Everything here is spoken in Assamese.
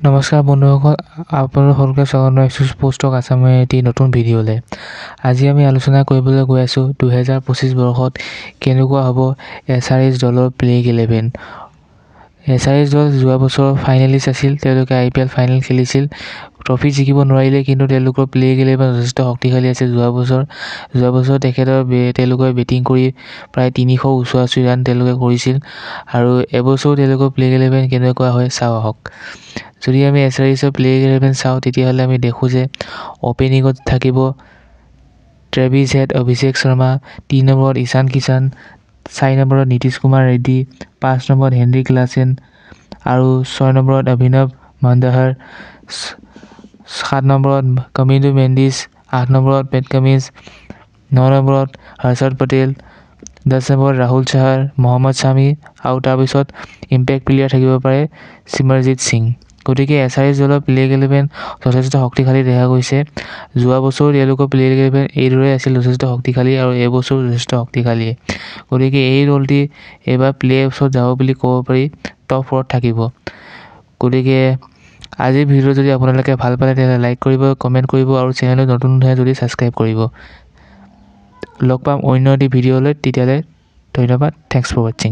নমস্কাৰ বন্ধুসকল, আপোনালোক সকলোকে স্বাগতম জনাইছোঁ পোষ্টক আছামৰ এটি নতুন ভিডিঅ'লৈ। আজি আমি আলোচনা কৰিবলৈ গৈ আছোঁ 2025 বৰ্ষত কেনেকুৱা হ'ব SRH দলৰ প্লেইং 11। SRH দল যোৱা বছৰ ফাইনেলিষ্ট আছিল। তেওঁলোকে IPL ফাইনেল খেলিছিল, ট্ৰফি জিকিব নোৱাৰিলে, কিন্তু তেওঁলোকৰ প্লেইং 11 যথেষ্ট শক্তিশালী আছে। যোৱা বছৰ তেওঁলোকে বেটিং কৰি প্ৰায় 300 ওচৰা-ওচৰি ৰান তেওঁলোকে কৰিছিল, আৰু এবছৰো তেওঁলোকৰ প্লেইং 11 কেনেকুৱা হয় চাওঁ আহক। যদি আমি SRHৰ প্লেইং 11 চাওঁ, তেতিয়াহ'লে আমি দেখোঁ যে অপেনিঙত থাকিব ট্ৰেভিছ হেড, অভিষেক শৰ্মা, 3 নম্বৰত ঈশান কিষাণ, 4 নম্বৰত নীতিশ কুমাৰ ৰেড্ডী, 5 নম্বৰত হেনৰিক লাছেন আৰু 6 নম্বৰত অভিনৱ মন্দাহাৰ, 7 নম্বৰত কামিন্দু মেণ্ডিছ, 8 নম্বৰত পেট কামিন্স, 9 নম্বৰত হৰ্ষদ পটেল, 10 নম্বৰত ৰাহুল চাহাৰ, মহম্মদ শামি, আৰু তাৰপিছত ইম্পেক্ট প্লেয়াৰ থাকিব পাৰে সিমৰনজিৎ সিং। গতিকে SRH দলৰ প্লেইং 11 যথেষ্ট শক্তিশালী দেখা গৈছে। যোৱা বছৰো তেওঁলোকৰ প্লেইং 11 এইদৰে আছিল, যথেষ্ট শক্তিশালী, আৰু এইবছৰো যথেষ্ট শক্তিশালী। গতিকে এই দলটি এইবাৰ প্লে অফত যাব বুলি ক'ব পাৰি, টপ 4ত থাকিব। গতিকে আজিৰ ভিডিঅ' যদি আপোনালোকে ভাল পালে তেতিয়াহ'লে লাইক কৰিব, কমেণ্ট কৰিব, আৰু চেনেলটো নতুন হয় যদি ছাবস্ক্ৰাইব কৰিব। লগ পাম অন্য এটি ভিডিঅ'লৈ, তেতিয়ালৈ ধন্যবাদ। থেংকছ ফৰ ৱাচিং।